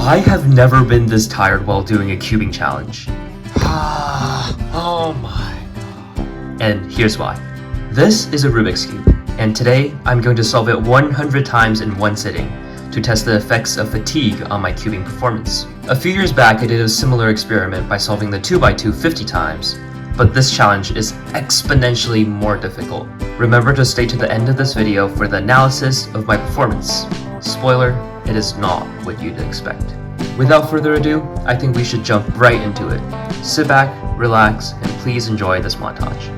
I have never been this tired while doing a cubing challenge. Oh my god. And here's why. This is a Rubik's Cube, and today I'm going to solve it 100 times in one sitting to test the effects of fatigue on my cubing performance. A few years back I did a similar experiment by solving the 2x2 50 times, but this challenge is exponentially more difficult. Remember to stay to the end of this video for the analysis of my performance. Spoiler, it is not what you'd expect. Without further ado, I think we should jump right into it. Sit back, relax, and please enjoy this montage.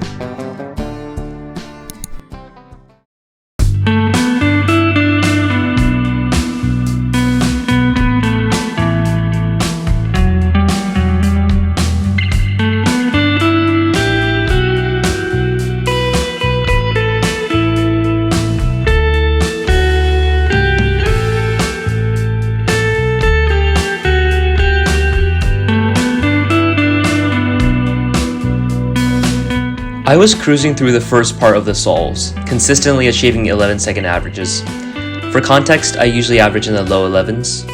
I was cruising through the first part of the solves, consistently achieving 11-second averages. For context, I usually average in the low 11s.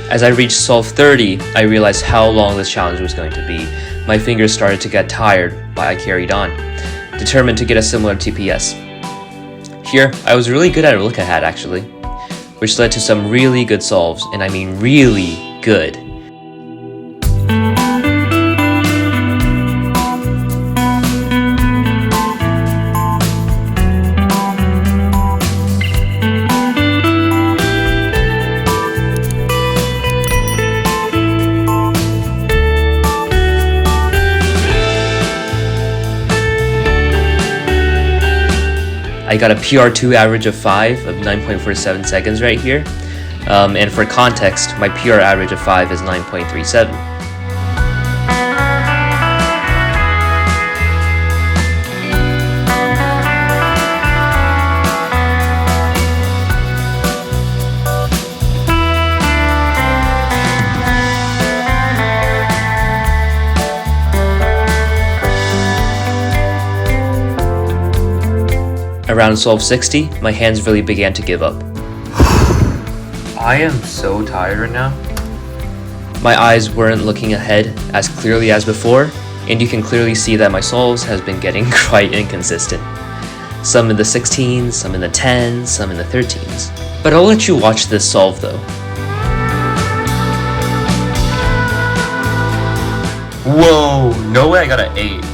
As I reached solve 30, I realized how long this challenge was going to be. My fingers started to get tired, but I carried on, determined to get a similar TPS. Here, I was really good at look ahead actually, which led to some really good solves, and I mean really good. I got a PR2 average of 5 of 9.47 seconds right here, and for context, my PR average of 5 is 9.37. Around solve 60, my hands really began to give up. I am so tired right now. My eyes weren't looking ahead as clearly as before, and you can clearly see that my solves has been getting quite inconsistent. Some in the 16s, some in the 10s, some in the 13s. But I'll let you watch this solve though. Whoa, no way I got an 8.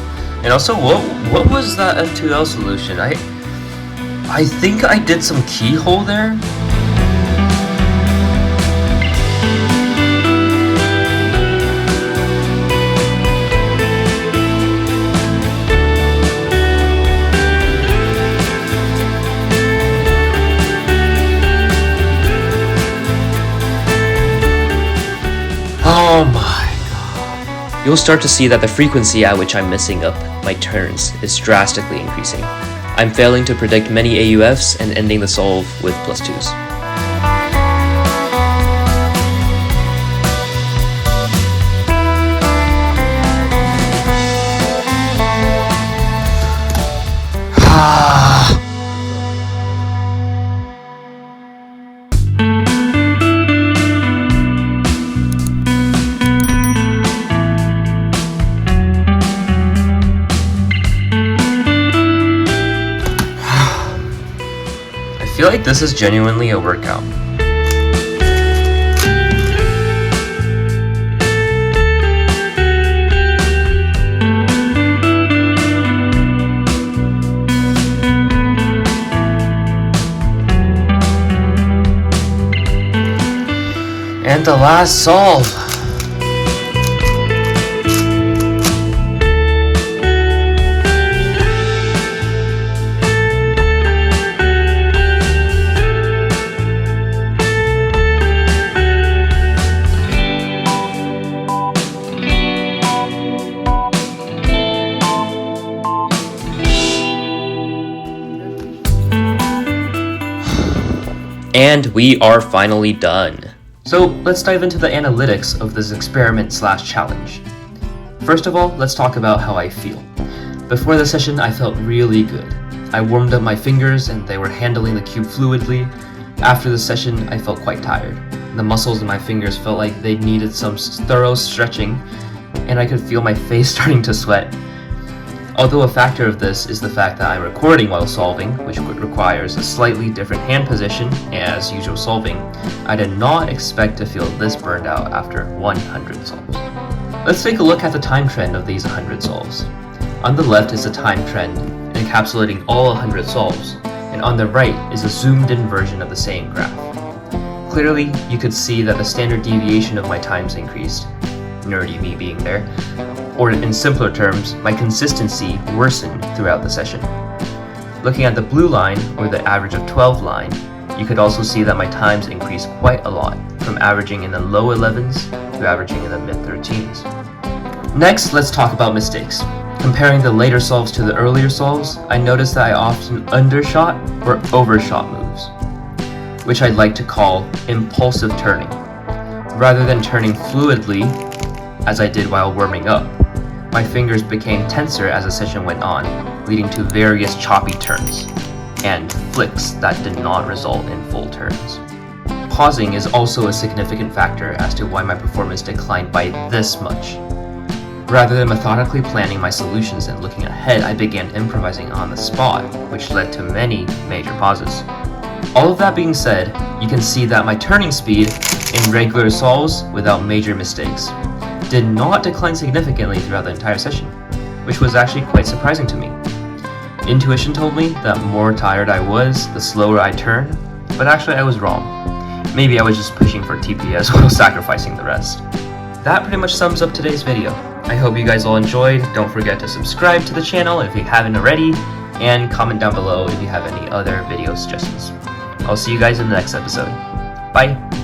And also, what was that F2L solution? I think I did some keyhole there. Oh my god. You'll start to see that the frequency at which I'm messing up my turns is drastically increasing. I'm failing to predict many AUFs and ending the solve with +2s. I feel like this is genuinely a workout. And the last solve. And we are finally done. So let's dive into the analytics of this experiment/challenge. First of all, let's talk about how I feel. Before the session, I felt really good. I warmed up my fingers and they were handling the cube fluidly. After the session, I felt quite tired. The muscles in my fingers felt like they needed some thorough stretching, and I could feel my face starting to sweat. Although a factor of this is the fact that I'm recording while solving, which requires a slightly different hand position as usual solving, I did not expect to feel this burned out after 100 solves. Let's take a look at the time trend of these 100 solves. On the left is the time trend, encapsulating all 100 solves, and on the right is a zoomed in version of the same graph. Clearly, you could see that the standard deviation of my times increased, nerdy me being there, or in simpler terms, my consistency worsened throughout the session. Looking at the blue line, or the average of 12 line, you could also see that my times increased quite a lot, from averaging in the low 11s to averaging in the mid 13s. Next, let's talk about mistakes. Comparing the later solves to the earlier solves, I noticed that I often undershot or overshot moves, which I'd like to call impulsive turning. Rather than turning fluidly, as I did while warming up, my fingers became tenser as the session went on, leading to various choppy turns, and flicks that did not result in full turns. Pausing is also a significant factor as to why my performance declined by this much. Rather than methodically planning my solutions and looking ahead, I began improvising on the spot, which led to many major pauses. All of that being said, you can see that my turning speed in regular solves without major mistakes did not decline significantly throughout the entire session, which was actually quite surprising to me. Intuition told me that the more tired I was, the slower I turned, but actually I was wrong. Maybe I was just pushing for TPS while sacrificing the rest. That pretty much sums up today's video. I hope you guys all enjoyed. Don't forget to subscribe to the channel if you haven't already, and comment down below if you have any other video suggestions. I'll see you guys in the next episode. Bye!